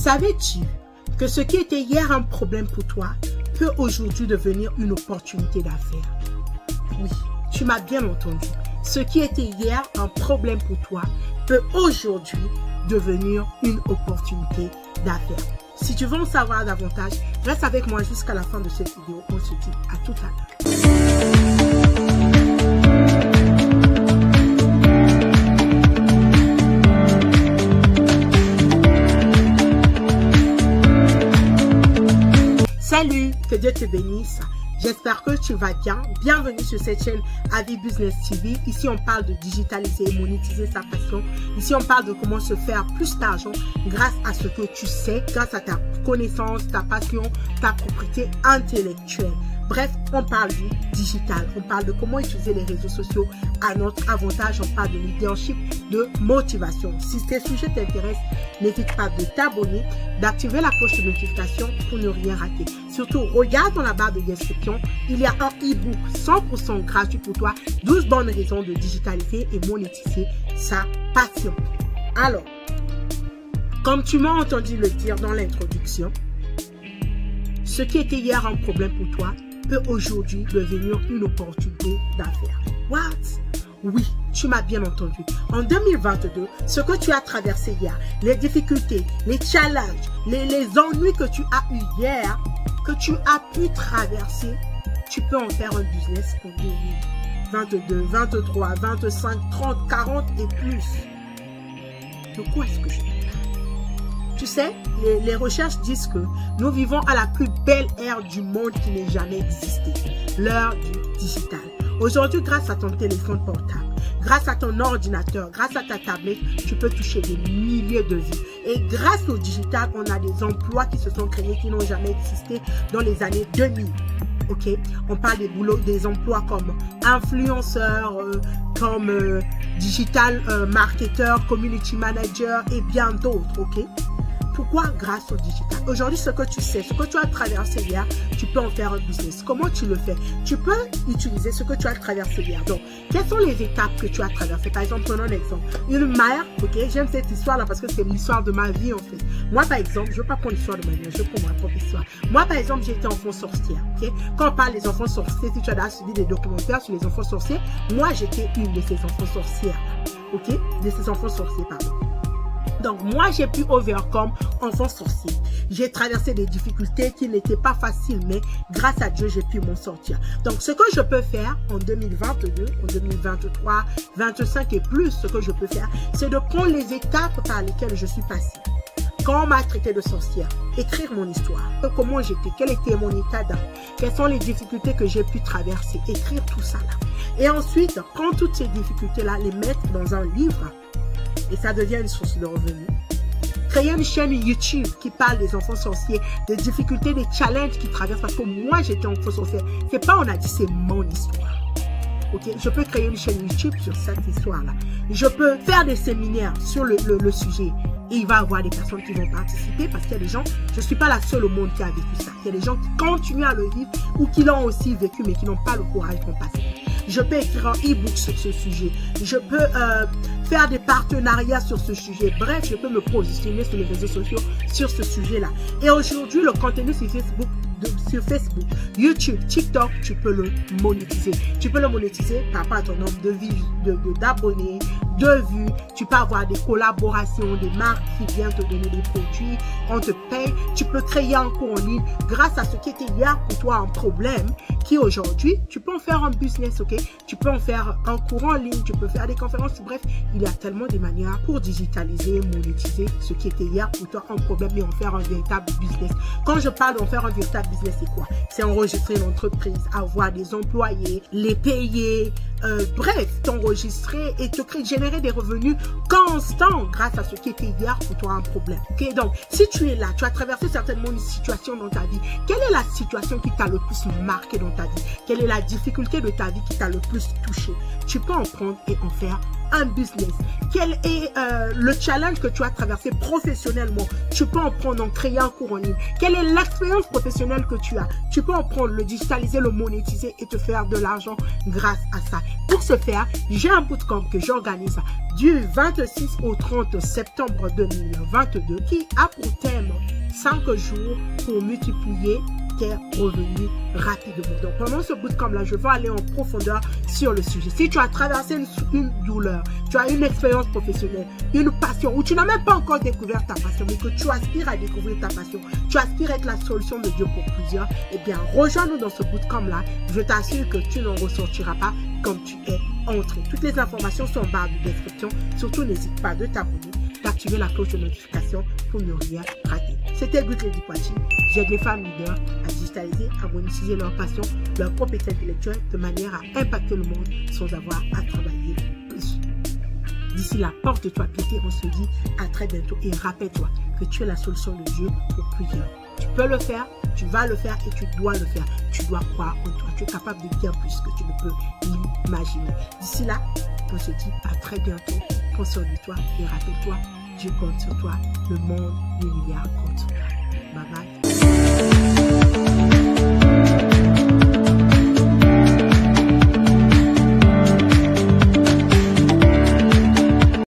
Savais-tu que ce qui était hier un problème pour toi peut aujourd'hui devenir une opportunité d'affaires? Oui, tu m'as bien entendu. Ce qui était hier un problème pour toi peut aujourd'hui devenir une opportunité d'affaires. Si tu veux en savoir davantage, reste avec moi jusqu'à la fin de cette vidéo. On se dit à tout à l'heure. Salut, que Dieu te bénisse. J'espère que tu vas bien. Bienvenue sur cette chaîne Avis Business TV. Ici, on parle de digitaliser et monétiser sa passion. Ici, on parle de comment se faire plus d'argent grâce à ce que tu sais, grâce à ta connaissance, ta passion, ta propriété intellectuelle. Bref, on parle du digital. On parle de comment utiliser les réseaux sociaux à notre avantage. On parle de leadership, de motivation. Si ces sujets t'intéressent, n'hésite pas de t'abonner, d'activer la cloche de notification pour ne rien rater. Surtout, regarde dans la barre de description, il y a un e-book 100% gratuit pour toi. 12 bonnes raisons de digitaliser et monétiser sa passion. Alors, comme tu m'as entendu le dire dans l'introduction, ce qui était hier un problème pour toi peut aujourd'hui devenir une opportunité d'affaires. What? Oui, tu m'as bien entendu. En 2022, ce que tu as traversé hier, les difficultés, les challenges, les ennuis que tu as eu hier, que tu as pu traverser, tu peux en faire un business en 2022, 23, 25, 30, 40 et plus. De quoi est-ce que je parle? Tu sais, les recherches disent que nous vivons à la plus belle ère du monde qui n'ait jamais existé, l'heure du digital. Aujourd'hui, grâce à ton téléphone portable, grâce à ton ordinateur, grâce à ta tablette, tu peux toucher des milliers de vies. Et grâce au digital, on a des emplois qui se sont créés, qui n'ont jamais existé dans les années 2000. Ok, on parle des boulots, des emplois comme influenceur, comme digital marketeur, community manager et bien d'autres. Ok. Pourquoi? Grâce au digital. Aujourd'hui, ce que tu sais, ce que tu as traversé hier, tu peux en faire un business. Comment tu le fais? Tu peux utiliser ce que tu as traversé hier. Donc, quelles sont les étapes que tu as traversées? Par exemple, prenons un exemple. Une mère, ok, j'aime cette histoire-là parce que c'est l'histoire de ma vie en fait. Moi, par exemple, je ne veux pas prendre l'histoire de ma vie, je prends ma propre histoire. Moi, par exemple, j'ai été enfant sorcière, ok. Quand on parle des enfants sorciers, si tu as suivi des documentaires sur les enfants sorciers, moi, j'étais une de ces enfants sorcières, ok, de ces enfants sorciers, pardon. Donc, moi, j'ai pu overcome enfant sorcier. J'ai traversé des difficultés qui n'étaient pas faciles, mais grâce à Dieu, j'ai pu m'en sortir. Donc, ce que je peux faire en 2022, en 2023, 25 et plus, ce que je peux faire, c'est de prendre les étapes par lesquelles je suis passée. Quand on m'a traité de sorcière, écrire mon histoire, comment j'étais, quel était mon état d'âme, quelles sont les difficultés que j'ai pu traverser, écrire tout ça là. Et ensuite, prendre toutes ces difficultés-là, les mettre dans un livre, et ça devient une source de revenus. Créer une chaîne YouTube qui parle des enfants sorciers, des difficultés, des challenges qu'ils traversent. Parce que moi, j'étais enfant sorcière. C'est pas on a dit, c'est mon histoire. Ok, je peux créer une chaîne YouTube sur cette histoire-là. Je peux faire des séminaires sur le sujet. Et il va y avoir des personnes qui vont participer parce qu'il y a des gens, je ne suis pas la seule au monde qui a vécu ça. Il y a des gens qui continuent à le vivre ou qui l'ont aussi vécu mais qui n'ont pas le courage d'en passer. Je peux écrire un e-book sur ce sujet. Je peux faire des partenariats sur ce sujet. Bref, je peux me positionner sur les réseaux sociaux sur ce sujet-là. Et aujourd'hui, le contenu sur Facebook, YouTube, TikTok, tu peux le monétiser. Tu peux le monétiser par rapport à ton nombre de vues, d'abonnés, de vues. Tu peux avoir des collaborations, des marques qui viennent te donner des produits. On te paye. Tu peux créer un cours en ligne grâce à ce qui était hier pour toi un problème qui aujourd'hui, tu peux en faire un business, ok? Tu peux en faire un cours en ligne, tu peux faire des conférences. Bref, il y a tellement de manières pour digitaliser, monétiser ce qui était hier pour toi un problème et en faire un véritable business. Quand je parle d'en faire un véritable business, c'est quoi? C'est enregistrer une entreprise, avoir des employés, les payer, bref, t'enregistrer et te générer des revenus constants grâce à ce qui était hier pour toi un problème. Okay? Donc, si tu es là, tu as traversé certainement une situation dans ta vie. Quelle est la situation qui t'a le plus marqué dans ta vie? Quelle est la difficulté de ta vie qui t'a le plus touché? Tu peux en prendre et en faire un business? Quel est le challenge que tu as traversé professionnellement? Tu peux en prendre, en créer un cours en ligne. Quelle est l'expérience professionnelle que tu as? Tu peux en prendre, le digitaliser, le monétiser et te faire de l'argent grâce à ça. Pour ce faire, j'ai un bootcamp que j'organise du 26 au 30 septembre 2022 qui a pour thème 5 jours pour multiplier tes revenus rapidement. Donc pendant ce bootcamp là, je vais aller en profondeur sur le sujet. Si tu as traversé une douleur, tu as une expérience professionnelle, une passion, ou tu n'as même pas encore découvert ta passion, mais que tu aspires à découvrir ta passion, tu aspires à être la solution de Dieu pour plusieurs, eh bien rejoins-nous dans ce bootcamp là. Je t'assure que tu n'en ressortiras pas comme tu es entré. Toutes les informations sont en barre de description. Surtout n'hésite pas de t'abonner, d'activer la cloche de notification pour ne rien rater. C'était Good Lady Poitiers. J'aide les femmes leaders à digitaliser, à monétiser leur passion, leur propriété intellectuelle de manière à impacter le monde sans avoir à travailler plus. D'ici là, porte-toi pied, on se dit à très bientôt et rappelle-toi que tu es la solution de Dieu pour plusieurs. Tu peux le faire, tu vas le faire et tu dois le faire. Tu dois croire en toi. Tu es capable de bien plus que tu ne peux l'imaginer. D'ici là, on se dit à très bientôt. Prends soin de toi et rappelle-toi, Dieu compte sur toi. Le monde, l'univers compte.